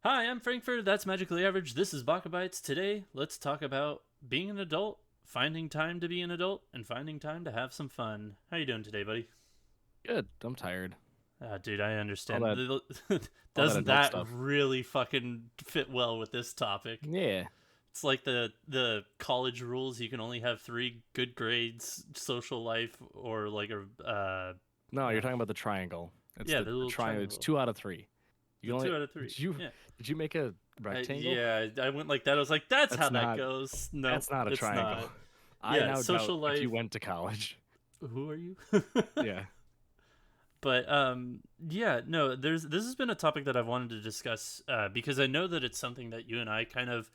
Hi, I'm Frankfurter. That's Magically Average. This is Baka. Today, let's talk about being an adult, finding time to be an adult, and finding time to have some fun. How you doing today, buddy? Good. I'm tired. Dude, I All understand. that all that Doesn't adult that stuff. really fucking fit well with this topic? Yeah. It's like the college rules. You can only have three good grades, social life, or like a No, you're uh talking about the triangle. It's yeah, the, the the little triangle. It's triangle. 2 out of 3. You The only two out of three. did you Yeah. did you make a rectangle? I went like that. I was like, that's how That's that not goes. Nope, that's not a it's triangle. not. I Yeah, now doubt social if you life. went to college. Who are you? Yeah. But yeah, no, this has been a topic that I've wanted to discuss because I know that it's something that you and I kind of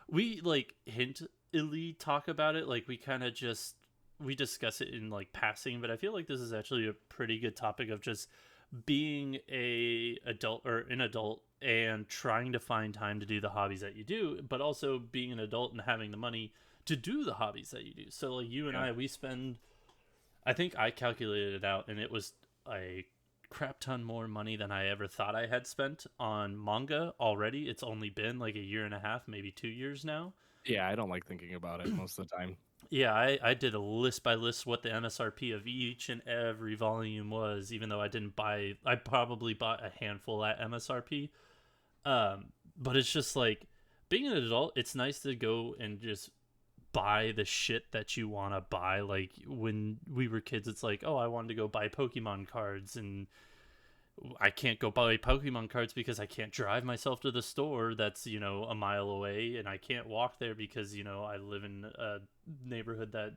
we like hintily talk about it, like we kind of just we discuss it in like passing, but I feel like this is actually a pretty good topic of just being a adult or an adult and trying to find time to do the hobbies that you do, but also being an adult and having the money to do the hobbies that you do. So like you and Yeah. we spend, I think I calculated it out, and it was a crap ton more money than I ever thought I had spent on manga already. It's only been like a year and a half, maybe 2 years now. Yeah, I don't like thinking about it most of the time. Yeah, I did a list by list what the MSRP of each and every volume was, even though I didn't buy, I probably bought a handful at MSRP. But it's just like being an adult, it's nice to go and just buy the shit that you want to buy. Like when we were kids, it's like, oh, I wanted to go buy Pokemon cards, and I can't go buy Pokemon cards because I can't drive myself to the store that's, a mile away, and I can't walk there because, I live in a neighborhood that,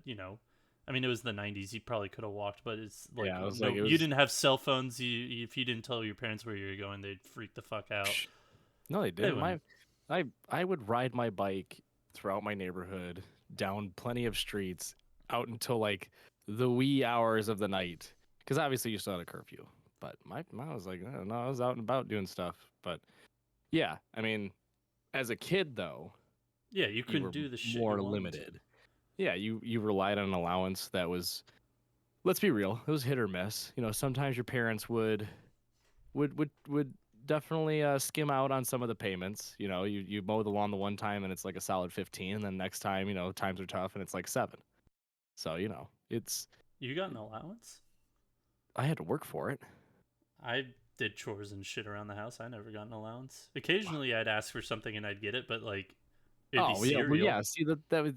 I mean, it was the 90s. You probably could have walked, but it's like, Yeah, I was like no, it you was didn't have cell phones. If you didn't tell your parents where you were going, they'd freak the fuck out. No, they They didn't. wouldn't. I would ride my bike throughout my neighborhood, down plenty of streets, out until like the wee hours of the night. Because obviously you still had a curfew. But my was like, no, I was out and about doing stuff. But yeah, I mean, as a kid though, Yeah, you you couldn't were do the shit you more wanted to. limited. Yeah, you relied on an allowance that was, let's be real, it was hit or miss. Sometimes your parents would definitely skim out on some of the payments. You mow the lawn the one time and it's like a solid 15, and then next time, times are tough and it's like 7. So, it's You got an allowance? I had to work for it. I did chores and shit around the house. I never got an allowance. Occasionally, I'd ask for something and I'd get it, but like, it'd be Oh, yeah, well, cereal. yeah, see that was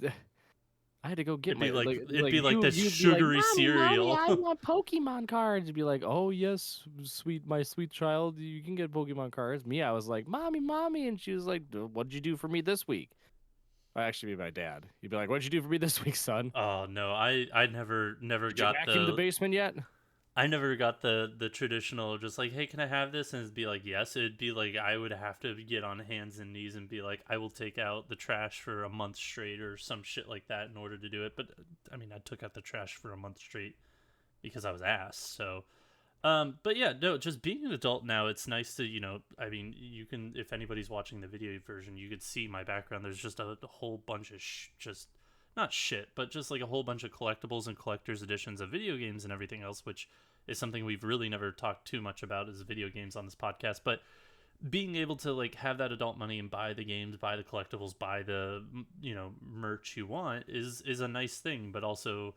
I had to go get It'd my be like it'd like be like that you'd be like, sugary "Mommy, cereal. I want Pokemon cards." You'd be like, "Oh, yes, my sweet child, you can get Pokemon cards." Me, I was like, "Mommy," and she was like, "What'd you do for me this week?" I actually be my dad. You'd be like, "What'd you do for me this week, son? Oh no, I never Did you got vacuum the the basement yet?" I never got the traditional just like, hey, can I have this? And it'd be like, yes. It'd be like I would have to get on hands and knees and be like, I will take out the trash for a month straight or some shit like that in order to do it. But I mean, I took out the trash for a month straight because I was asked. So, but yeah, no, just being an adult now, it's nice to, I mean, you can, if anybody's watching the video version, you could see my background. There's just a whole bunch of just not shit, but just like a whole bunch of collectibles and collector's editions of video games and everything else, which is something we've really never talked too much about as video games on this podcast. But being able to like have that adult money and buy the games, buy the collectibles, buy the merch you want is a nice thing. But also,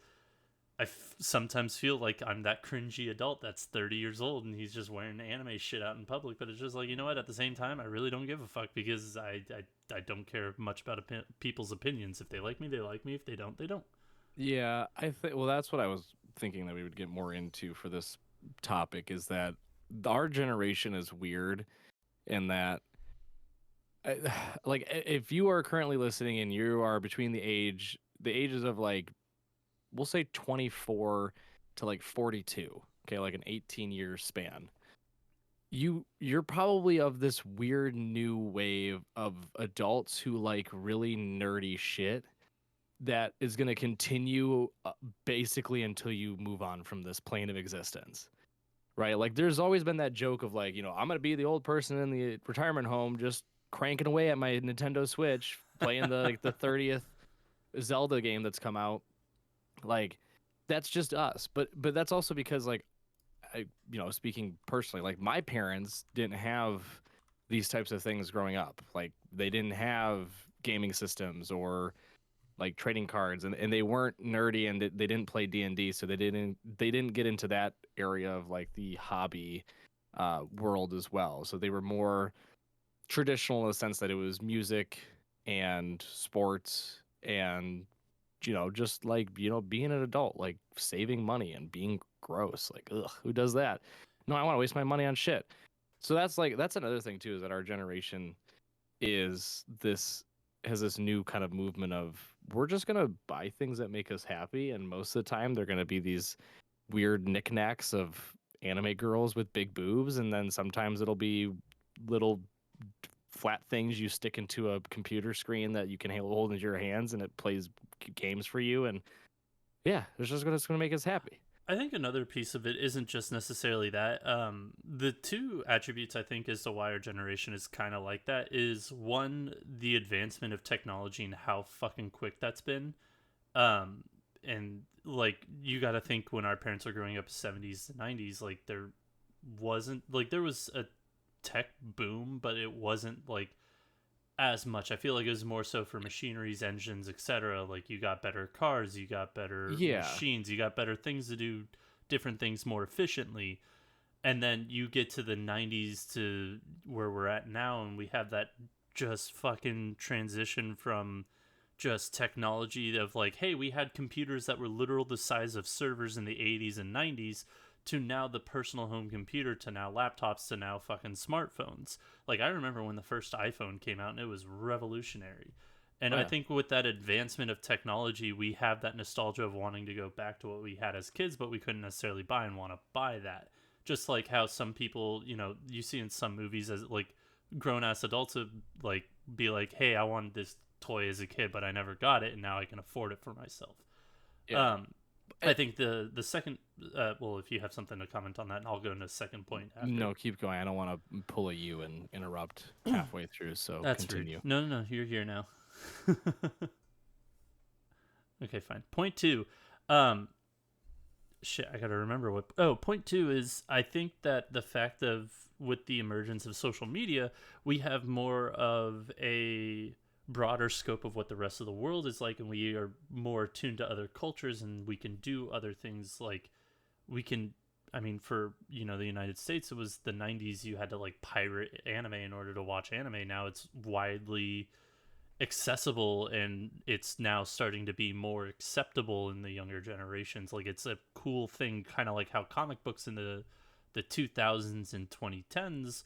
sometimes feel like I'm that cringy adult that's 30 years old and he's just wearing anime shit out in public. But it's just like, you know what? At the same time, I really don't give a fuck because I don't care much about people's opinions. If they like me, they like me. If they don't, they don't. Yeah, I think. Well, that's what I was thinking that we would get more into for this topic, is that our generation is weird in that, uh, like, if you are currently listening and you are between the ages of like, we'll say 24 to like 42, okay, like an 18-year span. You're probably of this weird new wave of adults who like really nerdy shit that is going to continue basically until you move on from this plane of existence. Right? Like there's always been that joke of like, I'm going to be the old person in the retirement home just cranking away at my Nintendo Switch playing the like the 30th Zelda game that's come out. Like that's just us. But that's also because like, I speaking personally, like my parents didn't have these types of things growing up. Like they didn't have gaming systems or like trading cards, and they weren't nerdy, and they didn't play D&D, so they didn't get into that area of like the hobby world as well. So they were more traditional in the sense that it was music and sports and just like being an adult, like saving money and being gross. Like, ugh, who does that? No, I want to waste my money on shit. So that's another thing too, is that our generation is this has this new kind of movement of we're just gonna buy things that make us happy, and most of the time they're gonna be these weird knickknacks of anime girls with big boobs, and then sometimes it'll be little flat things you stick into a computer screen that you can hold into your hands, and it plays games for you. And yeah, it's gonna make us happy. I think another piece of it isn't just necessarily that. The two attributes I think as to why our generation is kind of like that is one, the advancement of technology and how fucking quick that's been. And like you got to think when our parents were growing up, 70s to 90s, like there wasn't like there was a tech boom, but it wasn't like as much. I feel like it was more so for machineries, engines, etc. Like you got better cars, you got better Yeah, machines, you got better things to do different things more efficiently. And then you get to the 90s to where we're at now, and we have that just fucking transition from just technology of like, hey, we had computers that were literal the size of servers in the 80s and 90s, to now the personal home computer, to now laptops, to now fucking smartphones. Like I remember when the first iPhone came out and it was revolutionary. And oh I yeah, think with that advancement of technology, we have that nostalgia of wanting to go back to what we had as kids, but we couldn't necessarily buy and want to buy that. Just like how some people, you see in some movies as like grown ass adults would like be like, "Hey, I wanted this toy as a kid, but I never got it, and now I can afford it for myself." yeah. Um, I think the second, well, if you have something to comment on that, and I'll go into a second point after. No, keep going. I don't want to pull a you and interrupt halfway through, so That's rude. continue. No, no, no, you're here now. Okay, fine. Point two. Um, shit, I gotta remember what. Oh, point two is I think that the fact of with the emergence of social media, we have more of a broader scope of what the rest of the world is like, and we are more attuned to other cultures, and we can do other things like we can. I mean, for the United States, it was the '90s. You had to like pirate anime in order to watch anime. Now it's widely accessible, and it's now starting to be more acceptable in the younger generations. Like it's a cool thing, kind of like how comic books in the 2000s and 2010s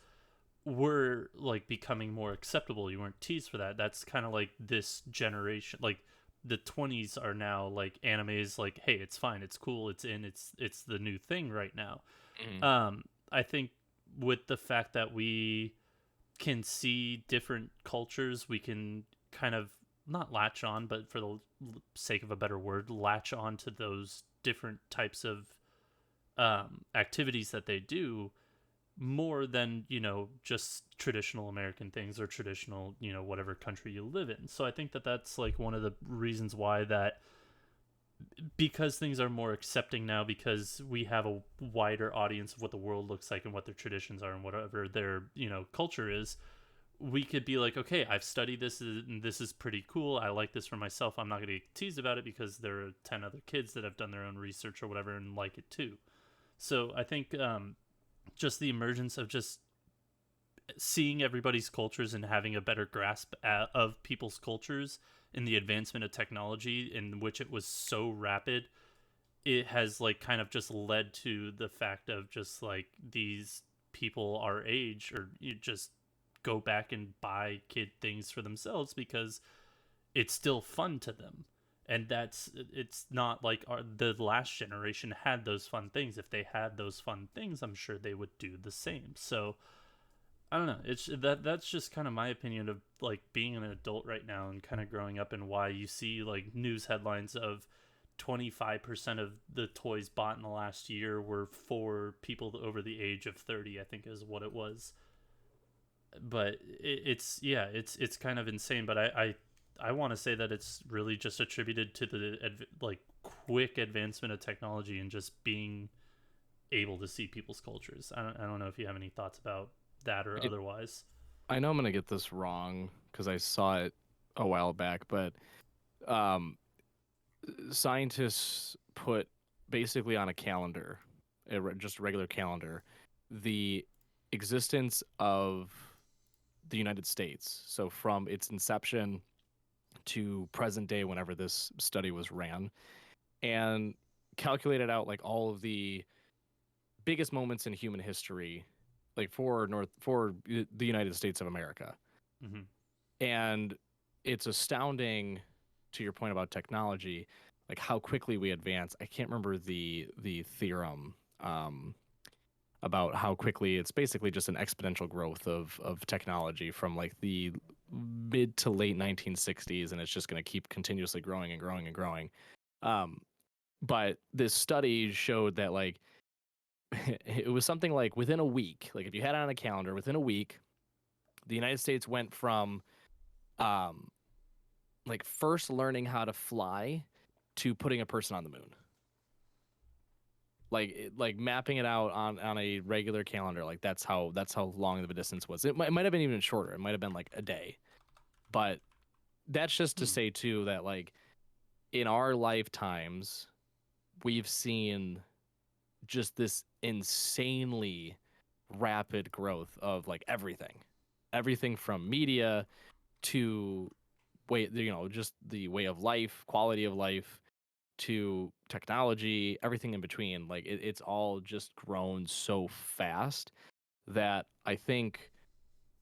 were like becoming more acceptable. You weren't teased for that. That's kind of like this generation, like the 20s are now like anime is like, hey, it's fine, it's cool, it's the new thing right now. Mm. I think with the fact that we can see different cultures, we can kind of not latch on, but for the sake of a better word, latch on to those different types of activities that they do more than just traditional American things or traditional whatever country you live in. So I think that that's like one of the reasons why that, because things are more accepting now, because we have a wider audience of what the world looks like and what their traditions are and whatever their culture is, we could be like, okay, I've studied this and this is pretty cool, I like this for myself, I'm not going to get teased about it because there are 10 other kids that have done their own research or whatever and like it too. So I think just the emergence of just seeing everybody's cultures and having a better grasp of people's cultures in the advancement of technology in which it was so rapid, it has like kind of just led to the fact of just like these people our age, or you just go back and buy kid things for themselves because it's still fun to them. And it's not like the last generation had those fun things. If they had those fun things, I'm sure they would do the same. So I don't know. It's that's just kind of my opinion of like being an adult right now and kind of growing up, and why you see like news headlines of 25% of the toys bought in the last year were for people over the age of 30, I think is what it was. But it's yeah, it's kind of insane, but I want to say that it's really just attributed to the like quick advancement of technology and just being able to see people's cultures. I don't know if you have any thoughts about that or It otherwise. I know I'm gonna get this wrong because I saw it a while back, but um, scientists put basically on a calendar, just a regular calendar, the existence of the United States. So from its inception to present day, whenever this study was ran, and calculated out like all of the biggest moments in human history, like for the United States of America. Hmm. And it's astounding, to your point about technology, like how quickly we advance. I can't remember the theorem about how quickly it's basically just an exponential growth of technology from like the mid to late 1960s, and it's just going to keep continuously growing and growing and growing. Um, but this study showed that like it was something like within a week, like if you had it on a calendar, within a week, the United States went from um, like first learning how to fly to putting a person on the moon. Like mapping it out on a regular calendar, like that's how long of a distance was. It might have been even shorter. It might have been like a day. But that's just to Hmm. say too that like in our lifetimes we've seen just this insanely rapid growth of like everything from media to just the way of life, quality of life, to technology, everything in between. Like it's all just grown so fast that I think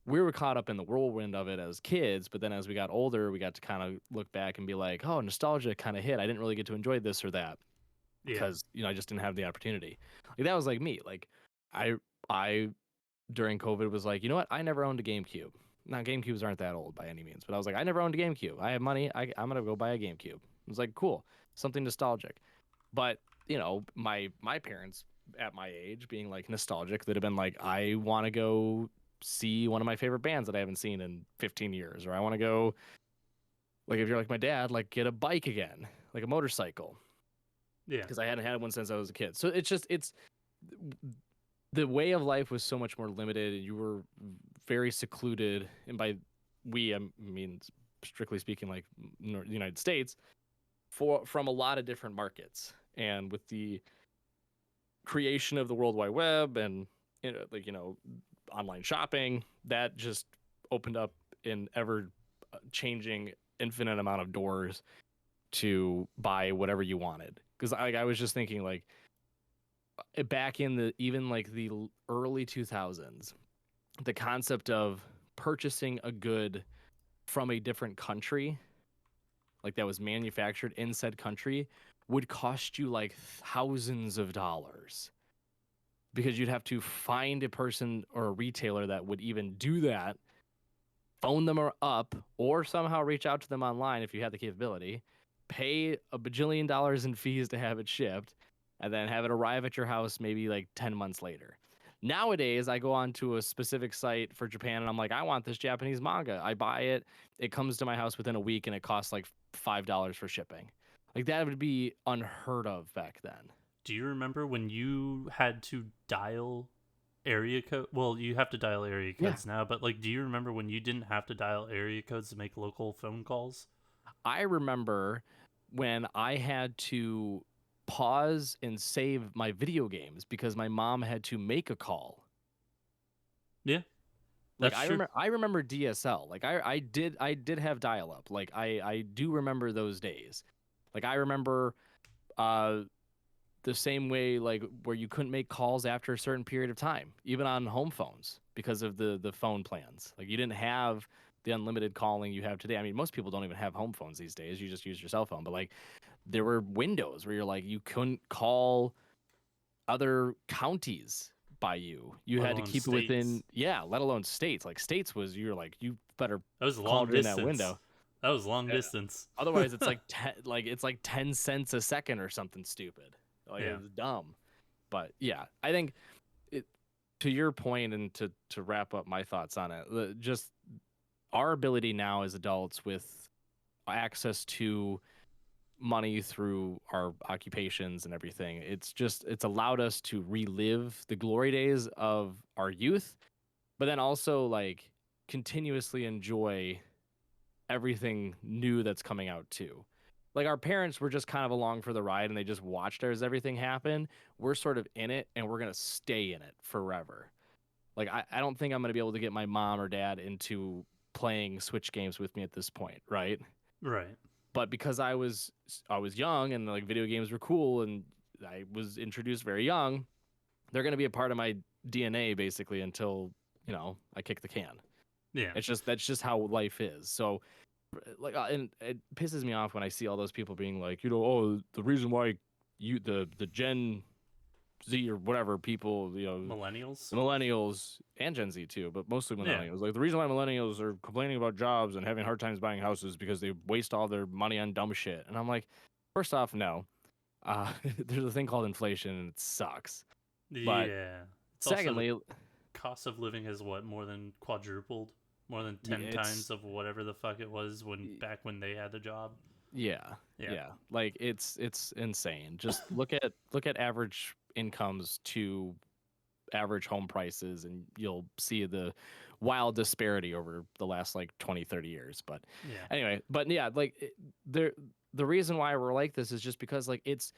we were caught up in the whirlwind of it as kids. But then as we got older, we got to kind of look back and be like, oh, nostalgia kind of hit. I didn't really get to enjoy this or that Yeah. because I just didn't have the opportunity. Like that was like me. Like I I during COVID was like, you know what? I never owned a GameCube. Now GameCubes aren't that old by any means, but I was like, I never owned a GameCube. I have money. I'm gonna go buy a GameCube. It was like cool, something nostalgic. But my parents at my age being like nostalgic, that have been like, I want to go see one of my favorite bands that I haven't seen in 15 years, or I want to go, like if you're like my dad, like get a bike again, like a motorcycle, Yeah. because I hadn't had one since I was a kid. So it's the way of life was so much more limited, and you were very secluded. And by we, I mean strictly speaking, like the United States, from a lot of different markets. And with the creation of the World Wide Web and online shopping, that just opened up an ever changing infinite amount of doors to buy whatever you wanted. Because I was just thinking like back in the even like the early 2000s, the concept of purchasing a good from a different country, like that was manufactured in said country, would cost you like thousands of dollars because you'd have to find a person or a retailer that would even do that, phone them up, or somehow reach out to them online if you had the capability, pay a bajillion dollars in fees to have it shipped, and then have it arrive at your house maybe like 10 months later. Nowadays, I go on to a specific site for Japan and I'm like, I want this Japanese manga. I buy it. It comes to my house within a week and it costs like $5 for shipping. Like that would be unheard of back then. Do you remember when you had to dial area code? Well, you have to dial area Yeah. codes now, but like, do you remember when you didn't have to dial area codes to make local phone calls? I remember when I had to pause and save my video games because my mom had to make a call. Yeah, Like that's true. I remember DSL. Like I did have dial up. Like I do remember those days. Like I remember uh the same way like where you couldn't make calls after a certain period of time, even on home phones because of the phone plans. Like you didn't have the unlimited calling you have today. I mean, most people don't even have home phones these days. You just use your cell phone. But like there were windows where you're like you couldn't call other counties by you. You Let had to alone keep it within, states. yeah, let alone states. Like states was you're like you better That was call long during that distance. window. That was long Yeah. distance. Otherwise, it's like it's like 10 cents a second or something stupid. Like Yeah. it's dumb. But yeah, I think it, to your point, and to wrap up my thoughts on it, just our ability now as adults with access to money through our occupations and everything, it's allowed us to relive the glory days of our youth, but then also like continuously enjoy everything new that's coming out too. Like our parents were just kind of along for the ride and they just watched as everything happen. We're sort of in it and we're gonna stay in it forever. Like I don't think I'm gonna be able to get my mom or dad into playing Switch games with me at this point, right? Right. But because I was young and like video games were cool and I was introduced very young, they're gonna be a part of my DNA basically until, I kick the can. Yeah. That's just how life is. So like and it pisses me off when I see all those people being like, oh, the reason why the Gen Z or whatever people, Millennials. the millennials and Gen Z too, but mostly Yeah. millennials. Like the reason why millennials are complaining about jobs and having hard times buying houses because they waste all their money on dumb shit. And I'm like, first off, no. There's a thing called inflation and it sucks. But Yeah. It's also the secondly, cost of living has what, more than quadrupled, more than yeah, 10 it's times of whatever the fuck it was when back when they had the job. yeah, Yeah. yeah. Like it's insane. Just look at average incomes to average home prices and you'll see the wild disparity over the last like 20, 30 years. But Yeah. anyway, but yeah, like the reason why we're like this is just because like it's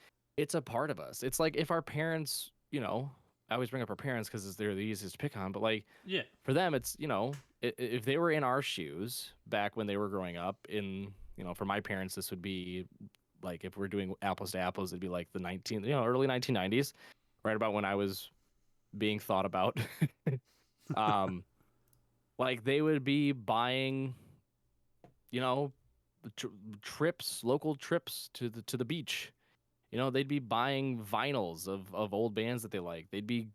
a part of us. It's like if our parents, I always bring up our parents because they're the easiest to pick on, but like Yeah. for them, it's, if they were in our shoes back when they were growing up for my parents, this would be like, if we're doing apples to apples, it'd be like early 1990s, right about when I was being thought about. um, like they would be buying, you know, tr- local trips to the beach. They'd be buying vinyls of old bands that they like. They'd be,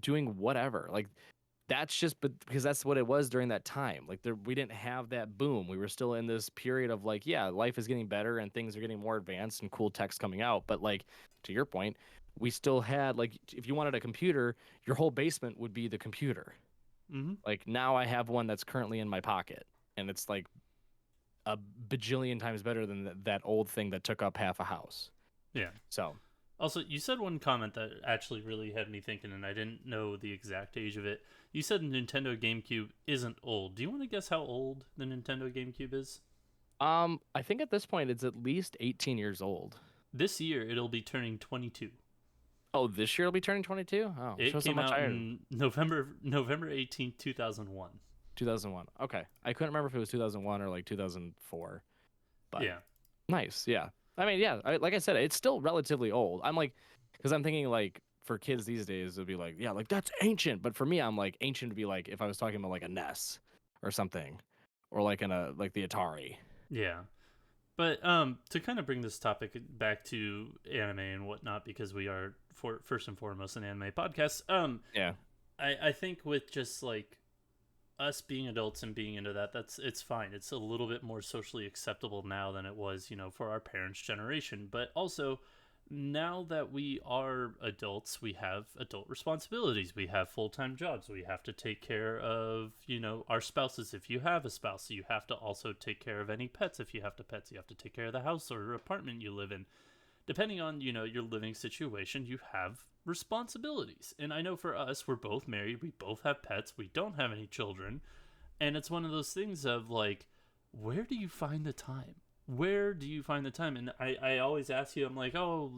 doing whatever. Like that's just because that's what it was during that time. Like we didn't have that boom. We were still in this period of like, yeah, life is getting better and things are getting more advanced and cool tech's coming out. But like to your point, we still had like if you wanted a computer, your whole basement would be the computer. Mm-hmm. Like now I have one that's currently in my pocket and it's like a bajillion times better than that old thing that took up half a house. Yeah. So, Also, you said one comment that actually really had me thinking, and I didn't know the exact age of it. You said Nintendo GameCube isn't old. Do you want to guess how old the Nintendo GameCube is? I think at this point it's at least 18 years old. This year, it'll be turning 22. Oh, this year it'll be turning 22? Oh, It shows how came much out higher. in November 18th, 2001. 2001. Okay. I couldn't remember if it was 2001 or like 2004. But Yeah. nice. Yeah. I mean, yeah, like I said, it's still relatively old. I'm like, because I'm thinking like for kids these days, it'd be like, yeah, like that's ancient. But for me, I'm like, ancient would be like if I was talking about like a NES or something, or like like the Atari. Yeah. But to kind of bring this topic back to anime and whatnot, because we are first and foremost an anime podcast. Yeah. I think with just like us being adults and being into that, it's fine. It's a little bit more socially acceptable now than it was, for our parents' generation. But also, now that we are adults, we have adult responsibilities. We have full-time jobs. We have to take care of, our spouses. If you have a spouse, you have to also take care of any pets. If you have to pets, you have to take care of the house or apartment you live in. Depending on, your living situation, you have responsibilities. And I know for us, we're both married. We both have pets. We don't have any children. And it's one of those things of like, where do you find the time? Where do you find the time? And I always ask you, I'm like, oh,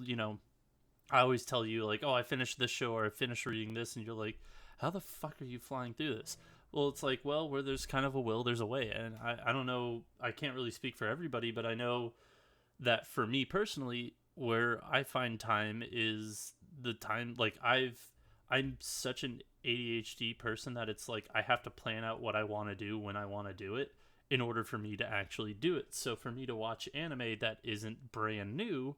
I always tell you, like, oh, I finished this show or I finished reading this. And you're like, how the fuck are you flying through this? Well, it's like, well, where there's kind of a will, there's a way. And I don't know, I can't really speak for everybody, but I know that for me personally, where I find time is the time, like, I'm such an ADHD person that it's like I have to plan out what I want to do when I want to do it in order for me to actually do it. So for me to watch anime that isn't brand new,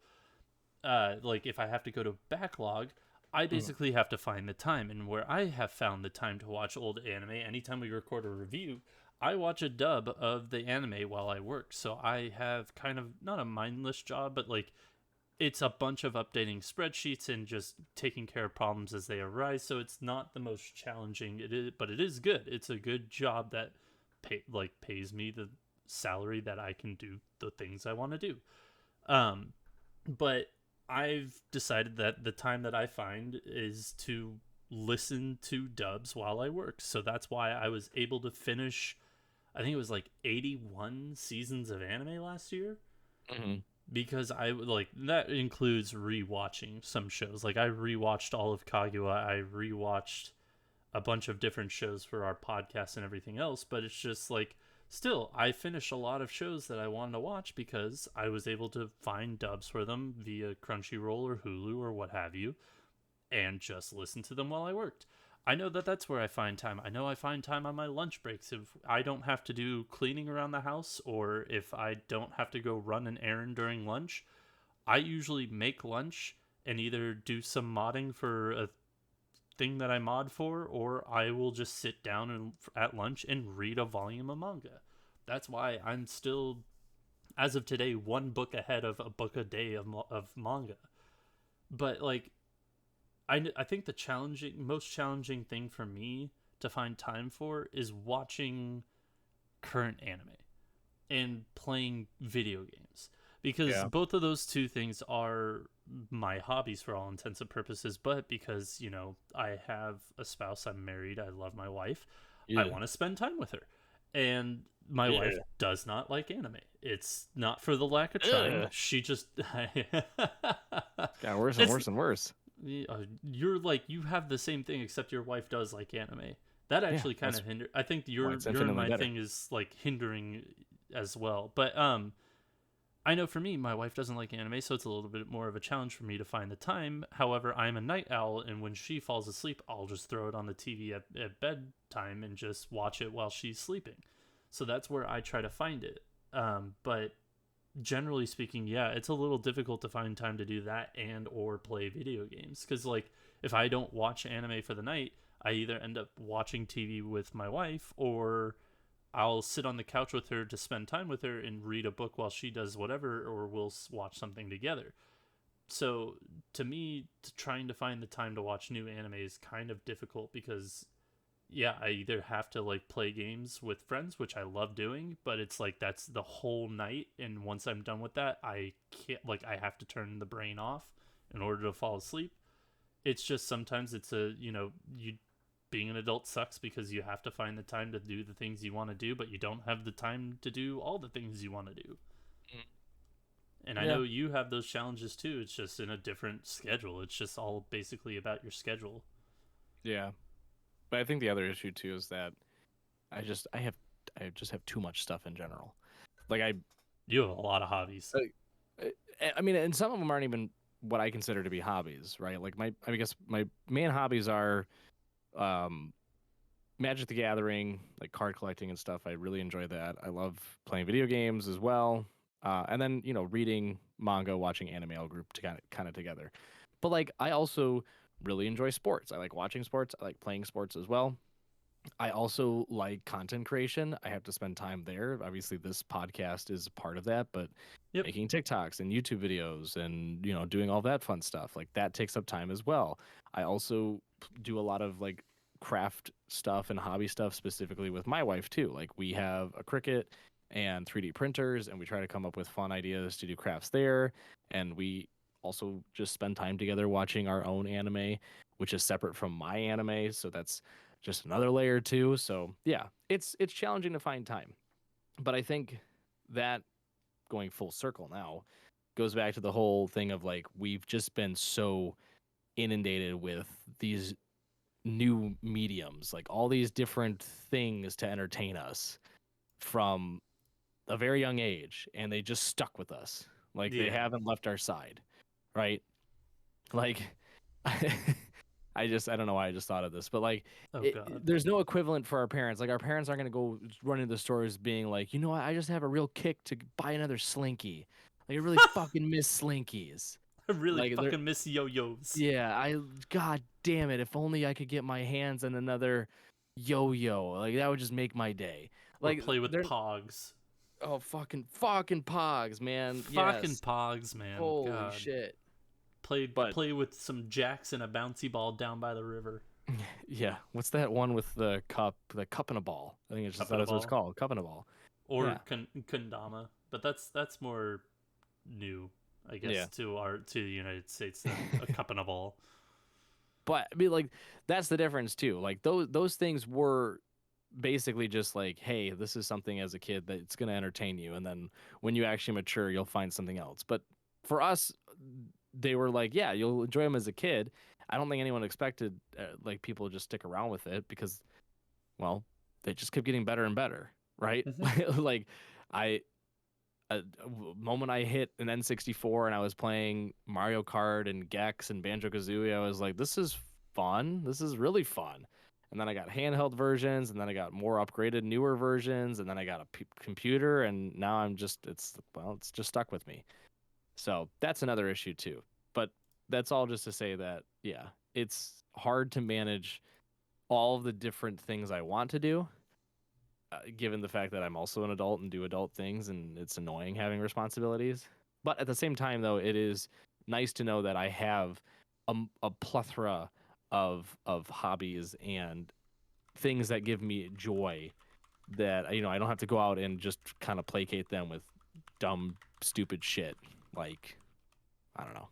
like if I have to go to backlog, I basically have to find the time. And where I have found the time to watch old anime, anytime we record a review, I watch a dub of the anime while I work. So I have kind of not a mindless job, but like it's a bunch of updating spreadsheets and just taking care of problems as they arise. So it's not the most challenging, it is, but it is good. It's a good job that pays me the salary that I can do the things I want to do. But I've decided that the time that I find is to listen to dubs while I work. So that's why I was able to finish, I think it was like 81 seasons of anime last year. Hmm. Because I like that includes rewatching some shows. Like I rewatched all of Kaguya, I rewatched a bunch of different shows for our podcast and everything else, but it's just like still I finished a lot of shows that I wanted to watch because I was able to find dubs for them via Crunchyroll or Hulu or what have you and just listen to them while I worked. I know that that's where I find time. I know I find time on my lunch breaks if I don't have to do cleaning around the house or if I don't have to go run an errand during lunch. I usually make lunch and either do some modding for a thing that I mod for, or I will just sit down and at lunch and read a volume of manga. That's why I'm still, as of today, one book ahead of a book a day of manga. But like, I think the most challenging thing for me to find time for is watching current anime and playing video games because Yeah. both of those two things are my hobbies for all intents and purposes, but because I have a spouse, I'm married, I love my wife, I Yeah. want to spend time with her, and my wife Yeah. does not like anime. It's not for the lack of trying, Ugh. she just It's got worse and it's worse and worse. you're like you have the same thing except your wife does like anime. That Yeah, actually kind that's of hinder. I think why your it's your and infinitely my better. thing is like hindering as well. But I know for me, my wife doesn't like anime, so it's a little bit more of a challenge for me to find the time. However, I'm a night owl, and when she falls asleep, I'll just throw it on the TV at bedtime and just watch it while she's sleeping. So that's where I try to find it. But generally speaking, yeah, it's a little difficult to find time to do that and or play video games because like if I don't watch anime for the night, I either end up watching TV with my wife or I'll sit on the couch with her to spend time with her and read a book while she does whatever, or we'll watch something together. So to me, trying to find the time to watch new anime is kind of difficult because yeah, I either have to like play games with friends, which I love doing, but it's like that's the whole night, and once I'm done with that, I can't like I have to turn the brain off in order to fall asleep. It's just sometimes it's a you being an adult sucks because you have to find the time to do the things you want to do, but you don't have the time to do all the things you want to do. And I Yeah. know you have those challenges too. It's just in a different schedule. It's just all basically about your schedule. Yeah. But I think the other issue too is that I just have too much stuff in general. Like You have a lot of hobbies. I mean, and some of them aren't even what I consider to be hobbies, right? Like I guess my main hobbies are um Magic the Gathering, like card collecting and stuff. I really enjoy that. I love playing video games as well. And then, reading manga, watching anime all group to kind of together. But like I also really enjoy sports. I like watching sports. I like playing sports as well. I also like content creation. I have to spend time there. Obviously, this podcast is part of that, but Yep. making TikToks and YouTube videos and, doing all that fun stuff, like that takes up time as well. I also do a lot of like craft stuff and hobby stuff specifically with my wife too. Like we have a Cricut and 3D printers and we try to come up with fun ideas to do crafts there. And we also just spend time together watching our own anime, which is separate from my anime. So that's just another layer too. So yeah, it's challenging to find time. But I think that going full circle now goes back to the whole thing of like we've just been so inundated with these new mediums, like all these different things to entertain us from a very young age, and they just stuck with us. Like they Yeah. haven't left our side, right? Like I don't know why I just thought of this, but like Oh God. there's no equivalent for our parents. Like our parents aren't gonna go run into the stores being like, you know what, I just have a real kick to buy another Slinky. Like I really fucking miss Slinkies. I really Like they're fucking miss yo-yos. yeah, god damn it, if only I could get my hands on another yo-yo. Like that would just make my day. Or Like play with they're Pogs. oh fucking pogs, man. Fucking Yes. Pogs, man. Holy God. shit. Play But play with some jacks and a bouncy ball down by the river. yeah, what's that one with the cup and a ball? I think it's just Cup and a that's what it's ball. called, cup and a ball. Or Yeah. Kendama. But that's more new, I Yeah. guess, to the United States than a cup and a ball. But I mean, like, that's the difference too. Like those things were basically just like, hey, this is something as a kid that's going to entertain you, and then when you actually mature, you'll find something else. But for us, they were like, yeah, you'll enjoy them as a kid. I don't think anyone expected like people just stick around with it because, well, they just kept getting better and better, right? Hmm. Like, I moment I hit an N64 and I was playing Mario Kart and Gex and Banjo Kazooie, I was like, this is fun. This is really fun. And then I got handheld versions, and then I got more upgraded, newer versions, and then I got a computer, and now it's just stuck with me. So that's another issue too. But that's all just to say that, yeah, it's hard to manage all of the different things I want to do given the fact that I'm also an adult and do adult things, and it's annoying having responsibilities. But at the same time, though, it is nice to know that I have a plethora of hobbies and things that give me joy. That I don't have to go out and just kind of placate them with dumb, stupid shit like I don't know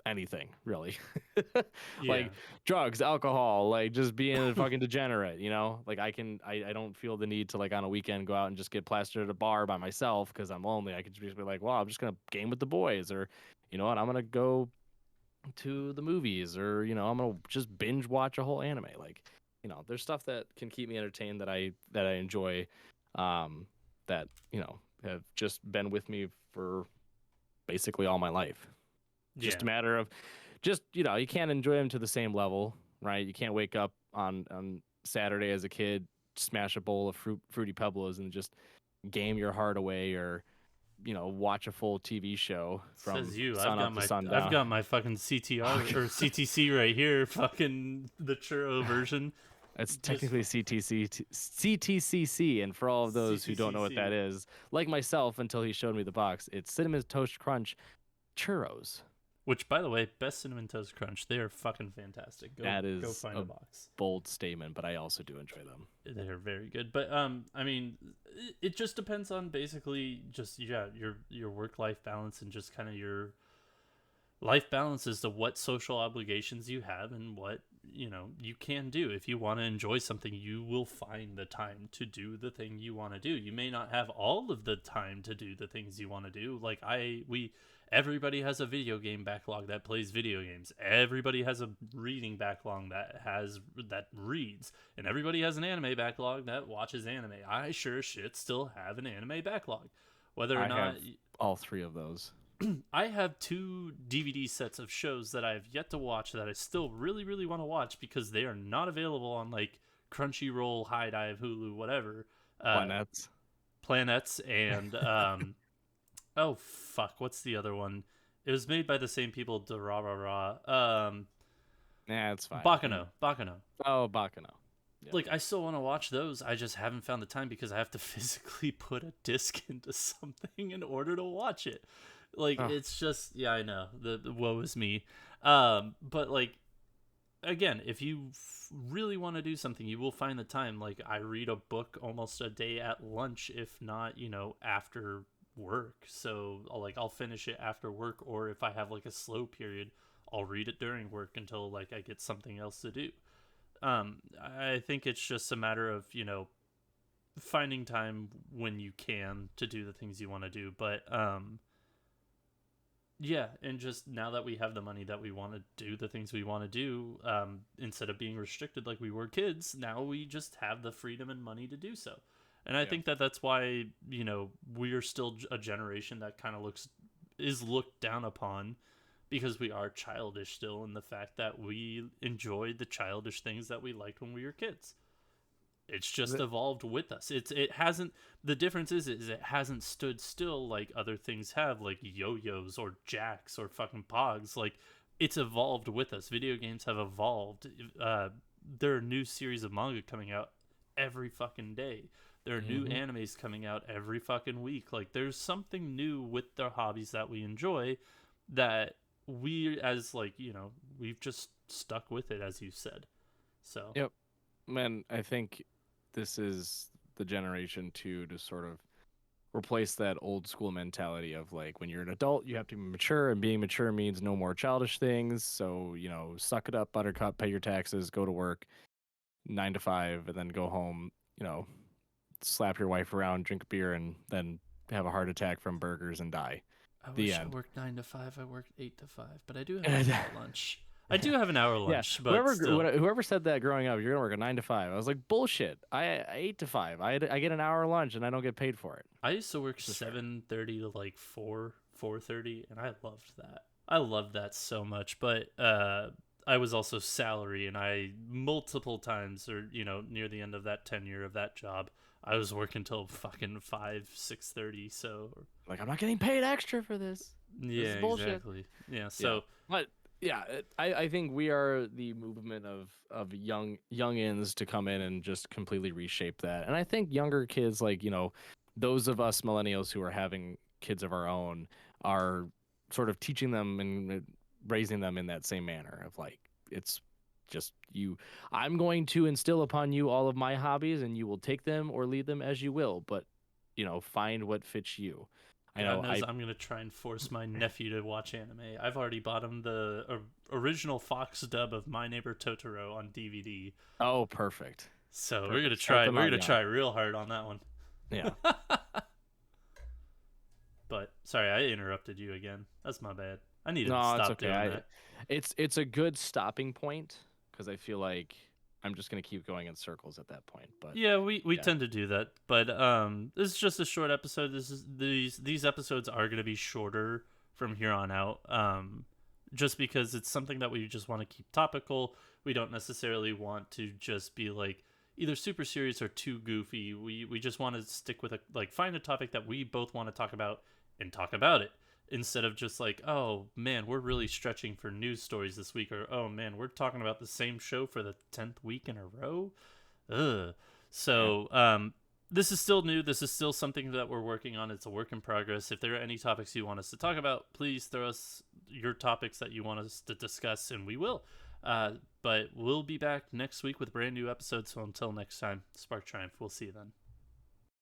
anything really Yeah. like drugs, alcohol, like just being a fucking degenerate, like I don't feel the need to like on a weekend go out and just get plastered at a bar by myself because I'm lonely. I could just be like, well, I'm just gonna game with the boys, or you know what, I'm gonna go to the movies, or I'm gonna just binge watch a whole anime. Like, there's stuff that can keep me entertained that I enjoy, that have just been with me for basically all my life. Just Yeah. a matter of just you can't enjoy them to the same level, right? You can't wake up on Saturday as a kid, smash a bowl of fruity pebbles and just game your heart away, or watch a full TV show from Says you. sun up to I've sundown. got my fucking CTR or CTC right here, fucking the churro version. It's Just technically CTCC, and for all of those who don't know what that CTCC. is, like myself until he showed me the box, it's Cinnamon Toast Crunch churros. Which, by the way, best cinnamon toast crunch. They are fucking fantastic. That Go is find a a box. bold statement, but I also do enjoy them. They are very good. But I mean, it just depends on basically just your work life balance and just kind of your life balance as to what social obligations you have and what you can do. If you want to enjoy something, you will find the time to do the thing you want to do. You may not have all of the time to do the things you want to do. Like everybody has a video game backlog that plays video games. Everybody has a reading backlog that reads, and everybody has an anime backlog that watches anime. I sure as shit still have an anime backlog, whether or I not have all three of those. I have 2 DVD sets of shows that I have yet to watch that I still really, really want to watch because they are not available on like Crunchyroll, High Dive, Hulu, whatever. Planets. Planets and oh fuck, what's the other one? It was made by the same people. Da rah rah rah. Yeah, it's fine. Baka&Co. Oh, Baka&Co. Yep. Like I still want to watch those. I just haven't found the time because I have to physically put a disc into something in order to watch it. Like Oh, it's just yeah, I know the woe is me. But like again, if you really want to do something, you will find the time. Like I read a book almost a day at lunch, if not after work. So I'll finish it after work, or if I have like a slow period, I'll read it during work until like I get something else to do. I think it's just a matter of finding time when you can to do the things you want to do, but yeah, and just now that we have the money that we want to do the things we want to do, instead of being restricted like we were kids, now we just have the freedom and money to do so. And I yeah. think that that's why we're still a generation that kind of is looked down upon because we are childish still in the fact that we enjoyed the childish things that we liked when we were kids. It's just Th- evolved with us. It hasn't. The difference is it hasn't stood still like other things have, like yo-yos or jacks or fucking pogs. Like it's evolved with us. Video games have evolved. There are new series of manga coming out every fucking day. There are new Mhm. animes coming out every fucking week. Like there's something new with the hobbies that we enjoy that we as we've just stuck with it as you said. So Yep. Man, I think this is the generation too to sort of replace that old school mentality of like when you're an adult, you have to be mature, and being mature means no more childish things. So, suck it up, buttercup, pay your taxes, go to work 9 to 5, and then go home, slap your wife around, drink beer, and then have a heart attack from burgers and die. I The wish I end. worked 9 to 5. I worked 8 to 5, but I do have an hour lunch. I do have an hour Yeah, lunch, but still. whoever said that growing up, you're gonna work a 9 to 5. I was like, bullshit. I 8 to 5. I get an hour lunch and I don't get paid for it. I used to work This is fair. 7:30 to like 4:30, and I loved that. I loved that so much. But I was also salary, and I multiple times, or near the end of that tenure of that job, I was working till fucking 5, 6:30. So Like, I'm not getting paid extra for this. This yeah, is bullshit. exactly. Yeah. Yeah, So but yeah, I think we are the movement of youngins to come in and just completely reshape that. And I think younger kids, like those of us millennials who are having kids of our own, are sort of teaching them and raising them in that same manner of like it's just you. I'm going to instill upon you all of my hobbies, and you will take them or leave them as you will. But find what fits you. I God know knows I'm gonna try and force my nephew to watch anime. I've already bought him the original Fox dub of My Neighbor Totoro on DVD. Oh, perfect. So we're gonna Perfect. Start try. them We're out gonna young. try real hard on that one. Yeah. But sorry, I interrupted you again. That's my bad. I need to No, it's stop okay. doing that. It's a good stopping point because I feel like I'm just gonna keep going in circles at that point. But Yeah, we yeah. tend to do that. But this is just a short episode. These episodes are gonna be shorter from here on out. Just because it's something that we just want to keep topical. We don't necessarily want to just be like either super serious or too goofy. We just want to stick with find a topic that we both want to talk about and talk about it, instead of just like, oh man, we're really stretching for news stories this week, or oh man, we're talking about the same show for the 10th week in a row. Ugh. Yeah. So this is still new. This is still something that we're working on. It's a work in progress. If there are any topics you want us to talk about, please throw us your topics that you want us to discuss, and we will. But we'll be back next week with a brand new episodes. So until next time, Spark Triumph. We'll see you then.